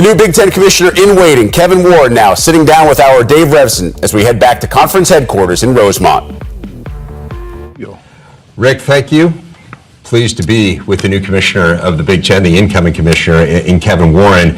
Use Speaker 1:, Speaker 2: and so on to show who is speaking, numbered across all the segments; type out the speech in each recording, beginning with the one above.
Speaker 1: The new Big Ten commissioner in waiting, Kevin Warren, now sitting down with our Dave Revson as we head back to conference headquarters in Rosemont.
Speaker 2: Rick, thank you. Pleased to be with the new commissioner of the Big Ten, the incoming commissioner in Kevin Warren.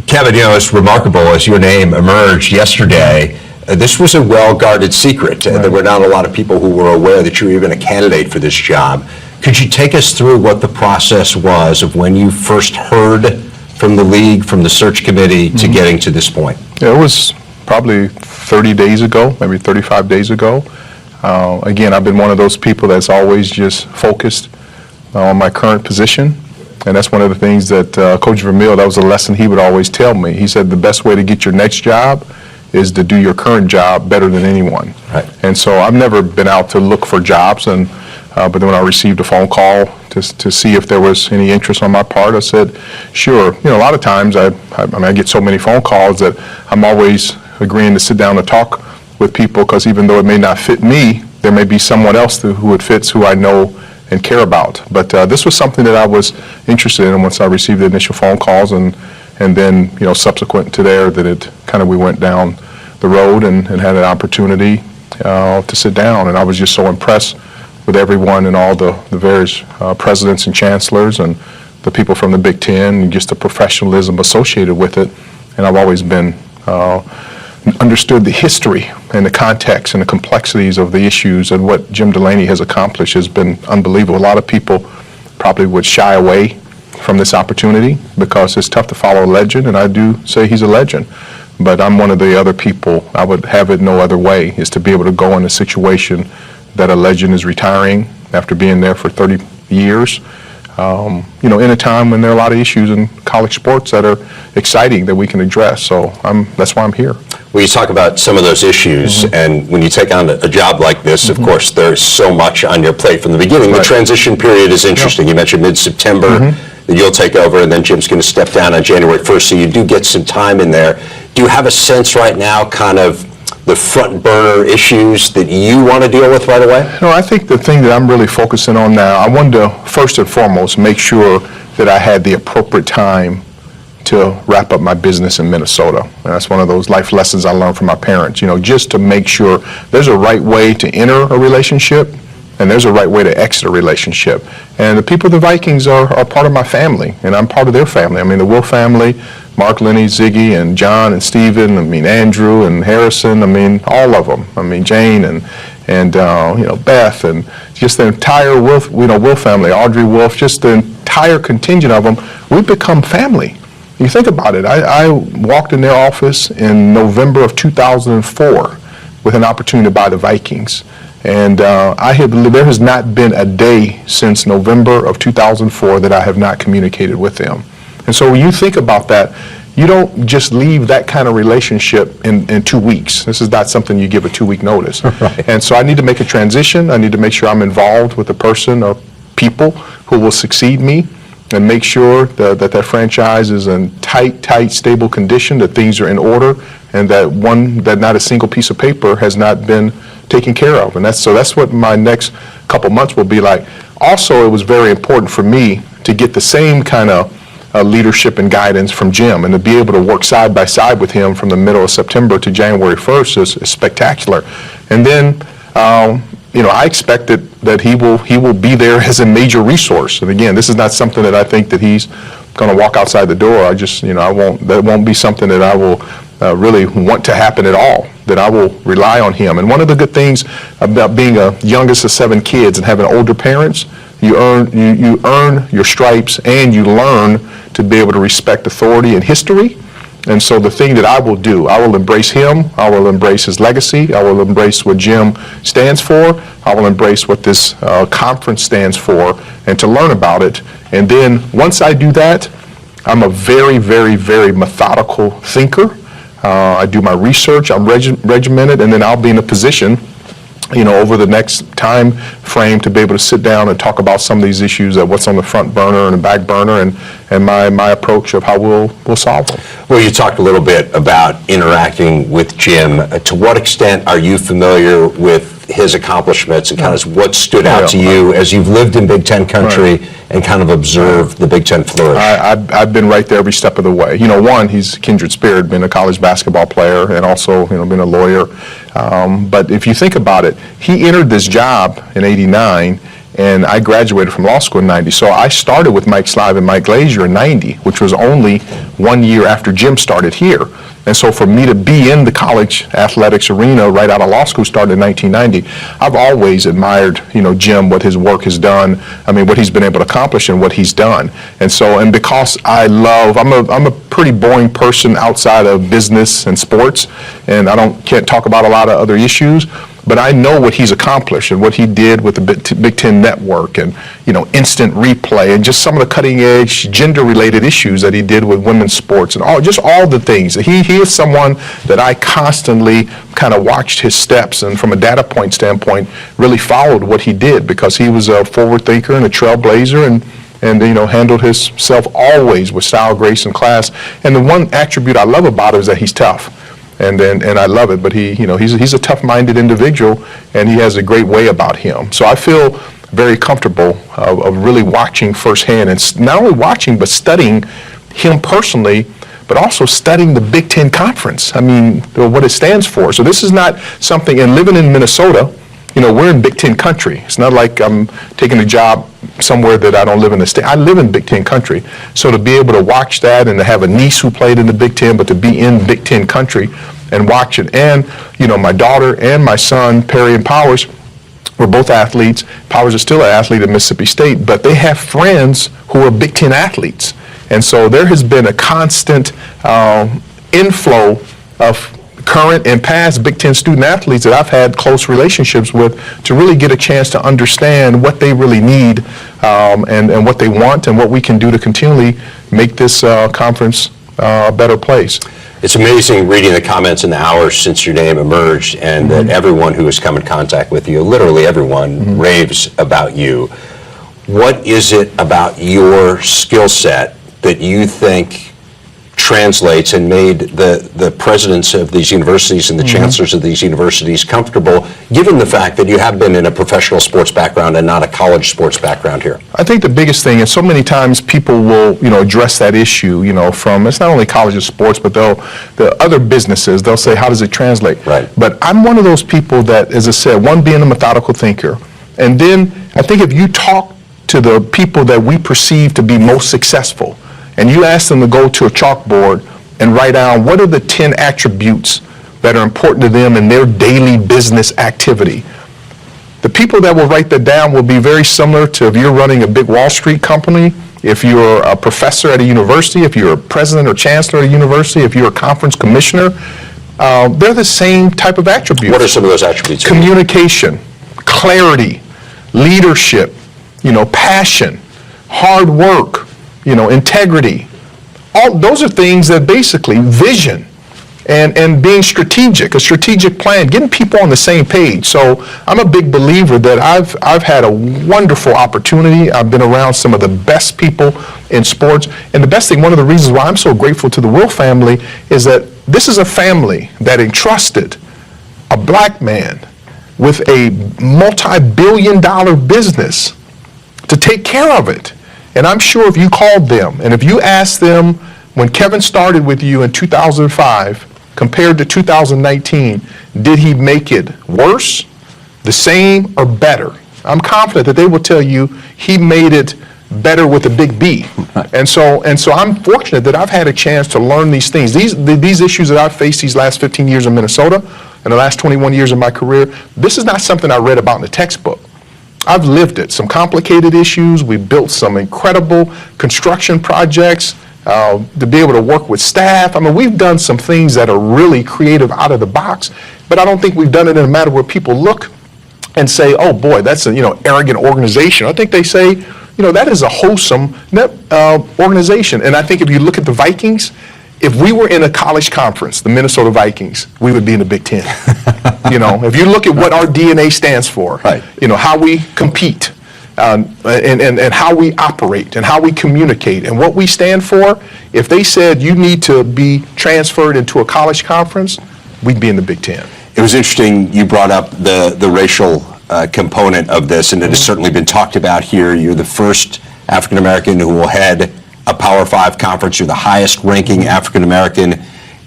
Speaker 2: Kevin, you know, it's remarkable as your name emerged yesterday. This was a well-guarded secret.
Speaker 3: Right.
Speaker 2: There were not a lot of people who were aware that you were even a candidate for this job. Could you take us through what the process was of when you first heard from the league, from the search committee, to getting to this point?
Speaker 3: Yeah, it was probably 30 days ago, maybe 35 days ago. Again, I've been one of those people that's always just focused on my current position. And that's one of the things that Coach Vermeil, that was a lesson he would always tell me. He said the best way to get your next job is to do your current job better than anyone.
Speaker 2: Right.
Speaker 3: And so I've never been out to look for jobs, but then when I received a phone call to see if there was any interest on my part, I said, sure. You know, a lot of times I get so many phone calls that I'm always agreeing to sit down and talk with people, because even though it may not fit me, there may be someone else who it fits, who I know and care about. But this was something that I was interested in once I received the initial phone calls, and then, you know, subsequent to there, that we went down the road and had an opportunity to sit down. And I was just so impressed with everyone and all the various presidents and chancellors and the people from the Big Ten, and just the professionalism associated with it. And I've always been understood the history and the context and the complexities of the issues, and what Jim Delaney has accomplished has been unbelievable. A lot of people probably would shy away from this opportunity because it's tough to follow a legend, and I do say he's a legend. But I'm one of the other people, I would have it no other way, is to be able to go in a situation that a legend is retiring after being there for 30 years. You know, in a time when there are a lot of issues in college sports that are exciting that we can address. So that's why I'm here.
Speaker 2: Well, you talk about some of those issues, and when you take on a job like this, of course, there's so much on your plate from the beginning.
Speaker 3: Right.
Speaker 2: The transition period is interesting. You mentioned mid-September that you'll take over, and then Jim's going to step down on January 1st, so you do get some time in there. Do you have a sense right now, kind of the front burner issues that you want to deal with right away?
Speaker 3: No, I think the thing that I'm really focusing on now, I wanted to first and foremost make sure that I had the appropriate time to wrap up my business in Minnesota. And that's one of those life lessons I learned from my parents, you know, just to make sure there's a right way to enter a relationship and there's a right way to exit a relationship. And the people of the Vikings are part of my family, and I'm part of their family. I mean, the Will family, Mark, Lenny, Ziggy, and John, and Stephen, I mean, Andrew, and Harrison, I mean, all of them. I mean, Jane, and you know, Beth, and just the entire Wolf, you know, Wolf family, Audrey Wolf, just the entire contingent of them. We've become family. You think about it. I walked in their office in November of 2004 with an opportunity to buy the Vikings. And there has not been a day since November of 2004 that I have not communicated with them. And so when you think about that, you don't just leave that kind of relationship in 2 weeks. This is not something you give a 2-week notice.
Speaker 2: Right.
Speaker 3: And so I need to make a transition. I need to make sure I'm involved with the person or people who will succeed me, and make sure that franchise is in tight, stable condition, that things are in order, and that not a single piece of paper has not been taken care of. And that's what my next couple months will be like. Also, it was very important for me to get the same kind of leadership and guidance from Jim, and to be able to work side by side with him from the middle of September to January 1st is spectacular. And then, you know, I expect that he will be there as a major resource. And again, this is not something that I think that he's going to walk outside the door. I just, you know, that won't be something that I will really want to happen at all, that I will rely on him. And one of the good things about being a youngest of 7 kids and having older parents, you earn your stripes, and you learn to be able to respect authority and history. And so the thing that I will do, I will embrace him, I will embrace his legacy, I will embrace what Jim stands for, I will embrace what this conference stands for, and to learn about it. And then once I do that, I'm a very, very, very methodical thinker. I do my research, I'm regimented, and then I'll be in a position over the next time frame to be able to sit down and talk about some of these issues, what's on the front burner and the back burner, and my approach of how we'll solve them.
Speaker 2: Well, you talked a little bit about interacting with Jim. To what extent are you familiar with his accomplishments and kind of what stood out to you as you've lived in Big Ten country and kind of observed the Big Ten flourish?
Speaker 3: I've been right there every step of the way. One, he's a kindred spirit, been a college basketball player and also, been a lawyer. But if you think about it, he entered this job in '89, and I graduated from law school in '90. So I started with Mike Slive and Mike Glazier in '90, which was only 1 year after Jim started here. And so for me to be in the college athletics arena right out of law school, started in 1990, I've always admired, Jim, what his work has done. What he's been able to accomplish and what he's done. And because I'm a pretty boring person outside of business and sports, and can't talk about a lot of other issues. But I know what he's accomplished and what he did with the Big Ten Network and, instant replay and just some of the cutting edge gender related issues that he did with women's sports and all the things. He is someone that I constantly kind of watched his steps and from a data point standpoint really followed what he did because he was a forward thinker and a trailblazer and handled himself always with style, grace, and class. And the one attribute I love about him is that he's tough. And I love it, but he's a tough-minded individual, and he has a great way about him. So I feel very comfortable of really watching firsthand, and not only watching, but studying him personally, but also studying the Big Ten Conference. What it stands for. So this is not something, and living in Minnesota, we're in Big Ten country. It's not like I'm taking a job somewhere that I don't live in the state. I live in Big Ten country. So to be able to watch that and to have a niece who played in the Big Ten, but to be in Big Ten country and watch it. And, my daughter and my son, Perry and Powers, were both athletes. Powers is still an athlete at Mississippi State, but they have friends who are Big Ten athletes. And so there has been a constant inflow of current and past Big Ten student athletes that I've had close relationships with to really get a chance to understand what they really need and what they want and what we can do to continually make this conference a better place.
Speaker 2: It's amazing reading the comments in the hours since your name emerged and that everyone who has come in contact with you, literally everyone, raves about you. What is it about your skill set that you think translates and made the presidents of these universities and the chancellors of these universities comfortable, given the fact that you have been in a professional sports background and not a college sports background here?
Speaker 3: I think the biggest thing, and so many times people will, address that issue, from, it's not only college and sports, but the other businesses, they'll say, how does it translate?
Speaker 2: Right.
Speaker 3: But I'm one of those people that, as I said, one, being a methodical thinker, and then I think if you talk to the people that we perceive to be most successful, and you ask them to go to a chalkboard and write down what are the 10 attributes that are important to them in their daily business activity. The people that will write that down will be very similar to if you're running a big Wall Street company, if you're a professor at a university, if you're a president or chancellor at a university, if you're a conference commissioner, they're the same type of attributes.
Speaker 2: What are some of those attributes?
Speaker 3: Communication, clarity, leadership, passion, hard work, integrity. All those are things that basically vision and being strategic, a strategic plan, getting people on the same page. So I'm a big believer that I've had a wonderful opportunity. I've been around some of the best people in sports. And the best thing, one of the reasons why I'm so grateful to the Will family is that this is a family that entrusted a black man with a multi-billion-dollar business to take care of it. And I'm sure if you called them and if you asked them when Kevin started with you in 2005 compared to 2019, did he make it worse, the same, or better? I'm confident that they will tell you he made it better with a big B. And so I'm fortunate that I've had a chance to learn these things. These issues that I've faced these last 15 years in Minnesota and the last 21 years of my career, this is not something I read about in a textbook. I've lived it. Some complicated issues. We built some incredible construction projects to be able to work with staff. We've done some things that are really creative out of the box, but I don't think we've done it in a matter where people look and say, oh boy, that's an arrogant organization. I think they say, that is a wholesome organization. And I think if you look at the Vikings, if we were in a college conference, the Minnesota Vikings, we would be in the Big Ten. If you look at what our DNA stands for,
Speaker 2: Right.
Speaker 3: How we compete, and how we operate and how we communicate and what we stand for, if they said you need to be transferred into a college conference, we'd be in the Big Ten.
Speaker 2: It was interesting you brought up the racial component of this, and it has certainly been talked about here. You're the first African American who will head a Power 5 conference. You're the highest ranking African American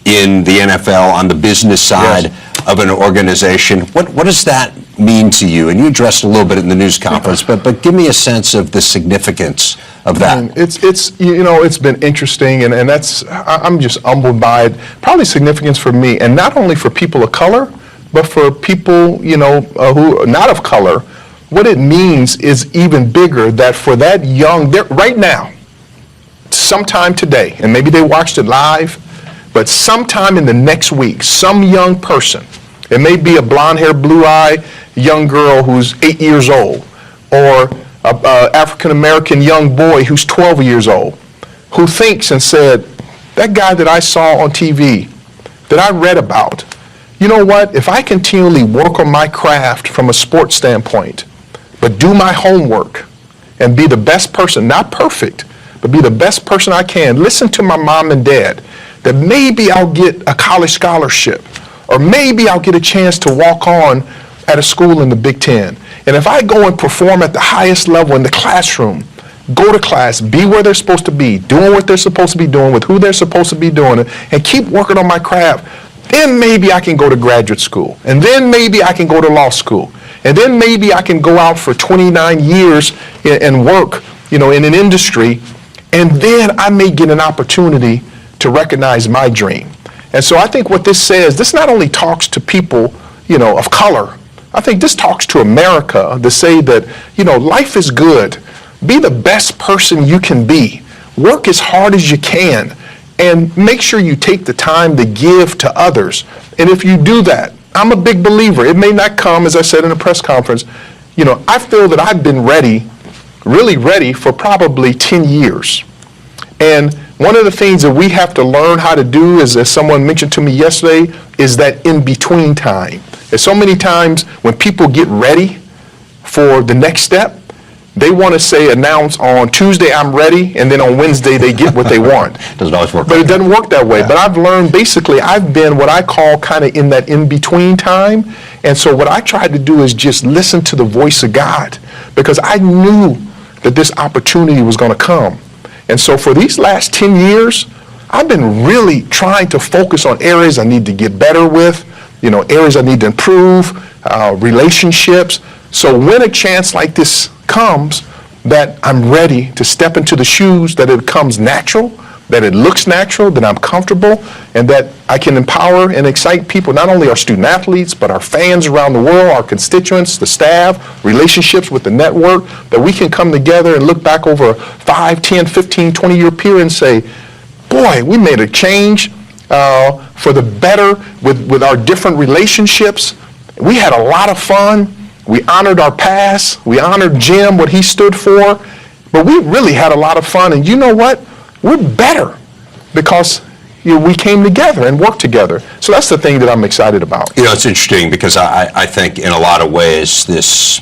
Speaker 2: in the NFL on the business side of an organization. What does that mean to you? And you addressed a little bit in the news conference, but give me a sense of the significance of that.
Speaker 3: It's been interesting, and I'm just humbled by it. Probably significance for me, and not only for people of color, but for people who are not of color. What it means is even bigger. That for that young, right now, sometime today, and maybe they watched it live, but sometime in the next week, some young person, it may be a blonde-haired, blue-eyed young girl who's 8 years old, or an African-American young boy who's 12 years old, who thinks and said, that guy that I saw on TV, that I read about, you know what, if I continually work on my craft from a sports standpoint, but do my homework and be the best person, not perfect, but be the best person I can, listen to my mom and dad, that maybe I'll get a college scholarship, or maybe I'll get a chance to walk on at a school in the Big Ten. And if I go and perform at the highest level in the classroom, go to class, be where they're supposed to be, doing what they're supposed to be doing with who they're supposed to be doing it, and keep working on my craft, then maybe I can go to graduate school. And then maybe I can go to law school. And then maybe I can go out for 29 years and work, in an industry. And then I may get an opportunity to recognize my dream. And so I think what this says, this not only talks to people, of color. I think this talks to America to say that, life is good. Be the best person you can be. Work as hard as you can. And make sure you take the time to give to others. And if you do that, I'm a big believer. It may not come, as I said in a press conference. I feel that I've been ready, really ready for probably 10 years. And one of the things that we have to learn how to do is, as someone mentioned to me yesterday, is that in-between time. And so many times when people get ready for the next step, they want to announce on Tuesday, I'm ready, and then on Wednesday, they get what they want.
Speaker 2: Doesn't always work.
Speaker 3: But it doesn't work that way. Yeah. But I've learned, basically, I've been what I call kind of in that in-between time. And so what I tried to do is just listen to the voice of God, because I knew that this opportunity was going to come. And so for these last 10 years, I've been really trying to focus on areas I need to get better with, areas I need to improve, relationships. So when a chance like this comes, that I'm ready to step into the shoes, that it comes natural, that it looks natural, that I'm comfortable, and that I can empower and excite people, not only our student athletes, but our fans around the world, our constituents, the staff, relationships with the network, that we can come together and look back over a 5, 10, 15, 20-year period and say, boy, we made a change for the better with our different relationships. We had a lot of fun. We honored our past. We honored Jim, what he stood for. But we really had a lot of fun. And you know what? We're better because we came together and worked together. So that's the thing that I'm excited about.
Speaker 2: It's interesting because I think in a lot of ways this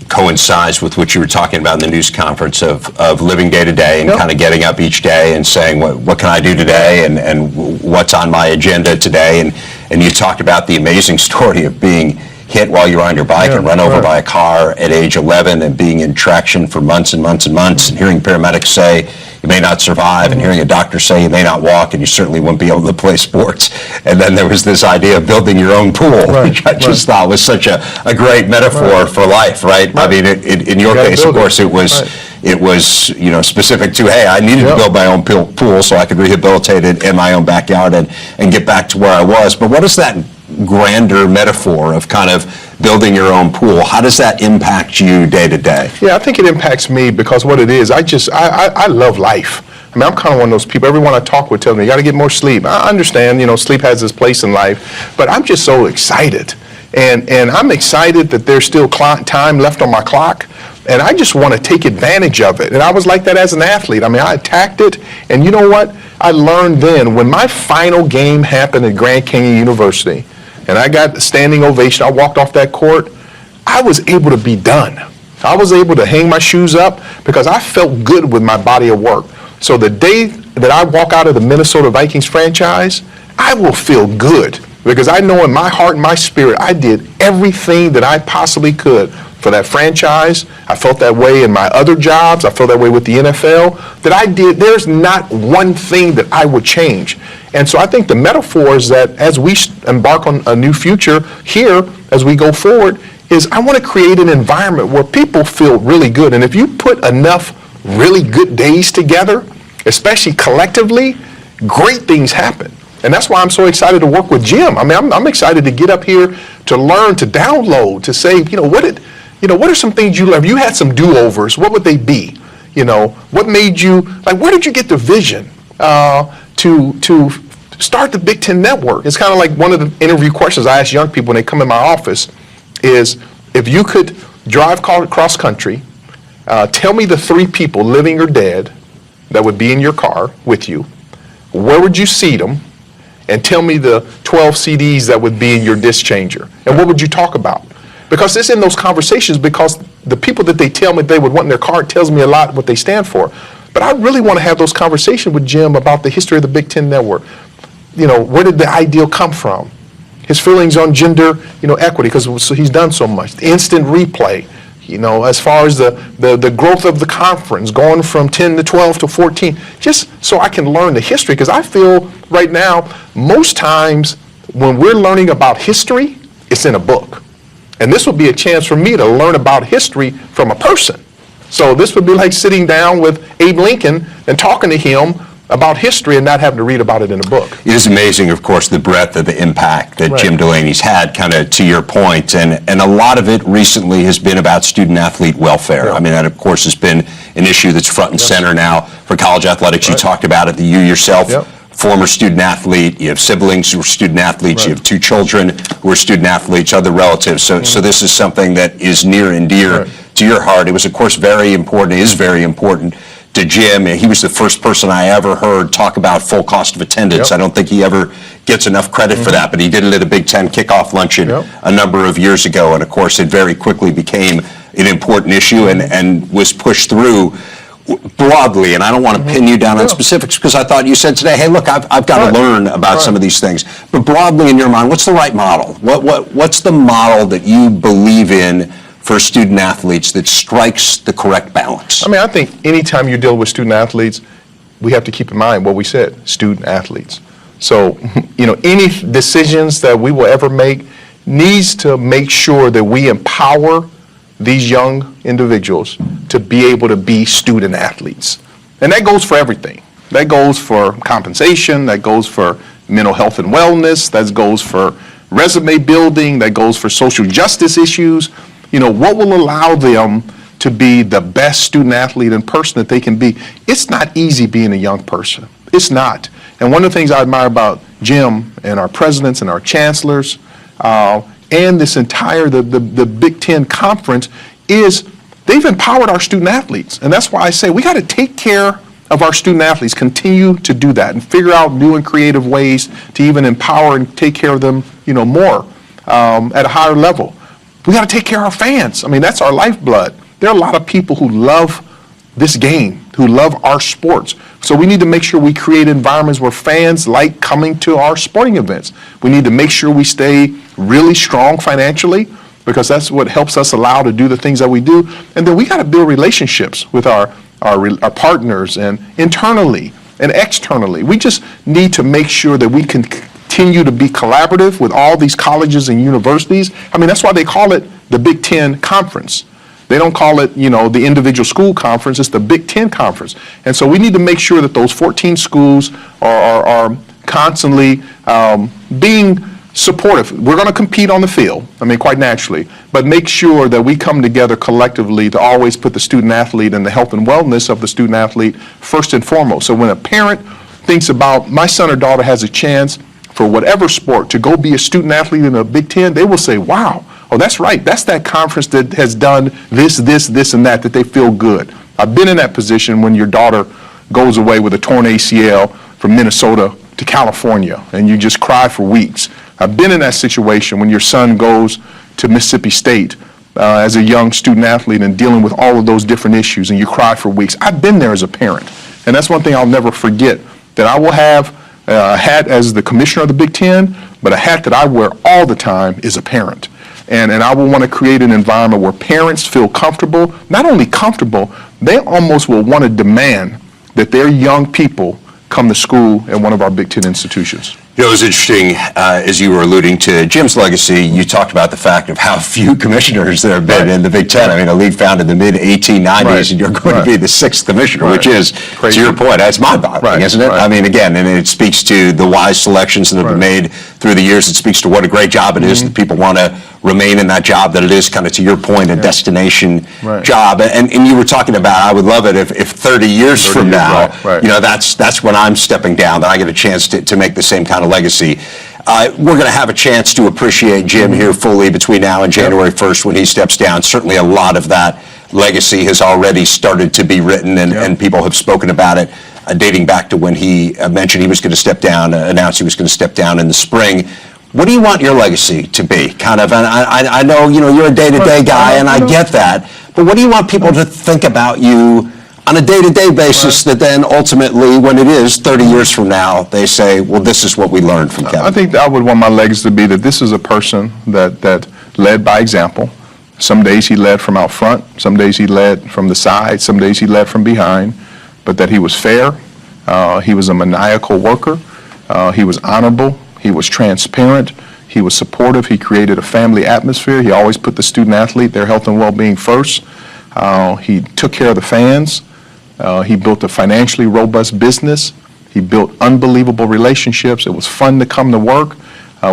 Speaker 2: coincides with what you were talking about in the news conference of living day to day and kind of getting up each day and saying, what can I do today and what's on my agenda today? And you talked about the amazing story of being hit while you're on your bike and run over by a car at age 11 and being in traction for months and months and months and hearing paramedics say you may not survive and hearing a doctor say you may not walk and you certainly won't be able to play sports. And then there was this idea of building your own pool, which I just thought was such a great metaphor for life, right? I mean, in your case, of course, it was specific to, hey, I needed to build my own pool so I could rehabilitate it in my own backyard and get back to where I was. But what is that grander metaphor of kind of building your own pool? How does that impact you day to day?
Speaker 3: Yeah, I think it impacts me because what it is, I love life. I mean, I'm kind of one of those people, everyone I talk with tells me, you got to get more sleep. I understand, sleep has its place in life, but I'm just so excited. And I'm excited that there's still time left on my clock, and I just want to take advantage of it. And I was like that as an athlete. I mean, I attacked it, and you know what? I learned then, when my final game happened at Grand Canyon University, and I got a standing ovation, I walked off that court, I was able to be done. I was able to hang my shoes up because I felt good with my body of work. So the day that I walk out of the Minnesota Vikings franchise, I will feel good because I know in my heart and my spirit, I did everything that I possibly could for that franchise. I felt that way in my other jobs. I felt that way with the NFL, that I did. There's not one thing that I would change. And so I think the metaphor is that as we embark on a new future here, as we go forward, is I want to create an environment where people feel really good. And if you put enough really good days together, especially collectively, great things happen. And that's why I'm so excited to work with Jim. I mean, I'm excited to get up here to learn, to download, to say, what are some things you learned? If you had some do-overs, what would they be? What made you, where did you get the vision to start the Big Ten Network? It's kind of like one of the interview questions I ask young people when they come in my office is, if you could drive cross country, tell me the 3 people, living or dead, that would be in your car with you. Where would you seat them? And tell me the 12 CDs that would be in your disc changer. And what would you talk about? Because it's in those conversations, because the people that they tell me they would want in their car tells me a lot what they stand for. But I really want to have those conversations with Jim about the history of the Big Ten Network. Where did the ideal come from? His feelings on gender, equity, because he's done so much. The instant replay, as far as the growth of the conference, going from 10 to 12 to 14, just so I can learn the history. Because I feel right now, most times when we're learning about history, it's in a book. And this would be a chance for me to learn about history from a person. So this would be like sitting down with Abe Lincoln and talking to him about history and not having to read about it in a book.
Speaker 2: It is amazing, of course, the breadth of the impact that Jim Delaney's had, kind of to your point, and a lot of it recently has been about student-athlete welfare.
Speaker 3: Yeah.
Speaker 2: I mean, that, of course, has been an issue that's front and center now for college athletics. You talked about it, you yourself, former student-athlete, you have siblings who are student-athletes, you have 2 children who are student-athletes, other relatives, so this is something that is near and dear to your heart. It was, of course, very important, is very important to Jim. He was the first person I ever heard talk about full cost of attendance. I don't think he ever gets enough credit for that, but he did it at a Big Ten kickoff luncheon a number of years ago, and of course it very quickly became an important issue and was pushed through broadly. And I don't want to pin you down on specifics, because I thought you said today, hey, look, I've got to learn about some of these things. But broadly in your mind, what's the right model? What's the model that you believe in for student athletes that strikes the correct balance?
Speaker 3: I mean, I think anytime you deal with student athletes, we have to keep in mind what we said, student athletes. So, any decisions that we will ever make needs to make sure that we empower these young individuals to be able to be student athletes. And that goes for everything. That goes for compensation, that goes for mental health and wellness, that goes for resume building, that goes for social justice issues. What will allow them to be the best student athlete and person that they can be? It's not easy being a young person. It's not. And one of the things I admire about Jim and our presidents and our chancellors and this entire, the Big Ten Conference, is they've empowered our student athletes. And that's why I say we got to take care of our student athletes, continue to do that and figure out new and creative ways to even empower and take care of them, more at a higher level. We got to take care of our fans. I mean, that's our lifeblood. There are a lot of people who love this game, who love our sports. So we need to make sure we create environments where fans like coming to our sporting events. We need to make sure we stay really strong financially, because that's what helps us allow to do the things that we do. And then we got to build relationships with our partners, and internally and externally. We just need to make sure that we can continue to be collaborative with all these colleges and universities. I mean, that's why they call it the Big Ten Conference. They don't call it, the individual school conference. It's the Big Ten Conference. And so we need to make sure that those 14 schools are constantly being supportive. We're going to compete on the field, quite naturally, but make sure that we come together collectively to always put the student athlete and the health and wellness of the student athlete first and foremost. So when a parent thinks about, my son or daughter has a chance for whatever sport to go be a student athlete in the Big Ten, they will say, wow, oh, that's right. That's that conference that has done this, and that they feel good. I've been in that position when your daughter goes away with a torn ACL from Minnesota to California, and you just cry for weeks. I've been in that situation when your son goes to Mississippi State as a young student athlete and dealing with all of those different issues, and you cry for weeks. I've been there as a parent, and that's one thing I'll never forget, that I will have a hat as the commissioner of the Big Ten, but a hat that I wear all the time is a parent. And I will want to create an environment where parents feel comfortable, not only comfortable, they almost will want to demand that their young people come to school at one of our Big Ten institutions.
Speaker 2: You know, it was interesting, as you were alluding to Jim's legacy, you talked about the fact of how few commissioners there have been in the Big Ten. I mean, a league founded in the mid-1890s, and you're going to be the 6th commissioner, which is, to your point, that's mind-boggling, isn't it? I mean, again, and it speaks to the wise selections that have been made through the years. It speaks to what a great job it is that people want to remain in that job, that it is, kind of to your point, a destination job. And you were talking about, I would love it if 30 years from now, you know, that's when I'm stepping down, that I get a chance to make the same kind of legacy. We're going to have a chance to appreciate Jim here fully between now and January 1st when he steps down. Certainly a lot of that legacy has already started to be written, and people have spoken about it, dating back to when he mentioned he was going to step down, announced he was going to step down in the spring. What do you want your legacy to be? Kind of, and I know, you know, you're a day-to-day guy, and I get that, but what do you want people to think about you on a day-to-day basis that then ultimately, when it is 30 years from now, they say, well, this is what we learned from Kevin?
Speaker 3: I think I would want my legacy to be that this is a person that led by example. Some days he led from out front, some days he led from the side, some days he led from behind, but that he was fair, he was a maniacal worker, he was honorable, he was transparent, he was supportive, he created a family atmosphere, he always put the student athlete, their health and well-being first, he took care of the fans, he built a financially robust business, he built unbelievable relationships, it was fun to come to work,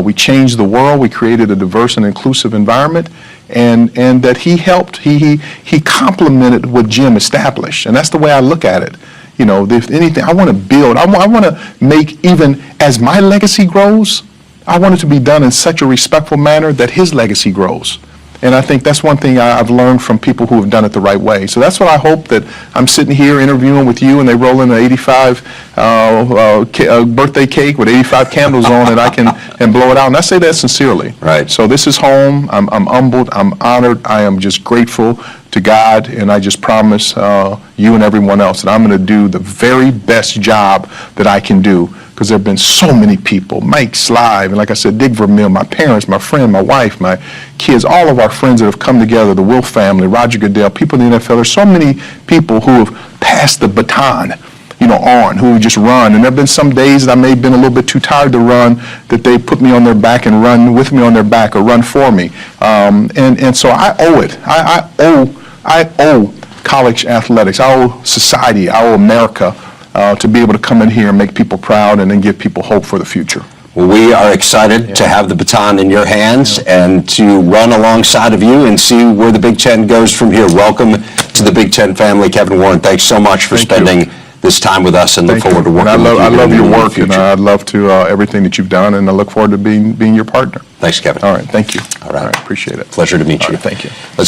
Speaker 3: we changed the world, we created a diverse and inclusive environment, and that he helped, he complemented what Jim established, and that's the way I look at it. You know, if anything, I want to build, I want to make, even as my legacy grows, I want it to be done in such a respectful manner that his legacy grows. And I think that's one thing I've learned from people who have done it the right way. So that's what I hope, that I'm sitting here interviewing with you and they roll in an 85 birthday cake with 85 candles on it, I can and blow it out. And I say that sincerely.
Speaker 2: Right.
Speaker 3: So this is home. I'm humbled. I'm honored. I am just grateful to God, and I just promise you and everyone else that I'm going to do the very best job that I can do, because there have been so many people, Mike Slive, and like I said, Dick Vermeil, my parents, my friend, my wife, my kids, all of our friends that have come together, the Wilf family, Roger Goodell, people in the NFL. There's so many people who have passed the baton, you know, on, who just run. And there have been some days that I may have been a little bit too tired to run, that they put me on their back and run with me on their back or run for me. And so I owe it. I owe college athletics, I owe society, I owe America to be able to come in here and make people proud and then give people hope for the future.
Speaker 2: Well, we are excited to have the baton in your hands and to run alongside of you and see where the Big Ten goes from here. Welcome to the Big Ten family, Kevin Warren. Thanks so much for spending this time with us, and look forward to working with you.
Speaker 3: I love your work, and I'd love to everything that you've done, and I look forward to being your partner.
Speaker 2: Thanks, Kevin.
Speaker 3: All right, thank you.
Speaker 2: All right.
Speaker 3: Appreciate it.
Speaker 2: Pleasure to meet you.
Speaker 3: Thank you.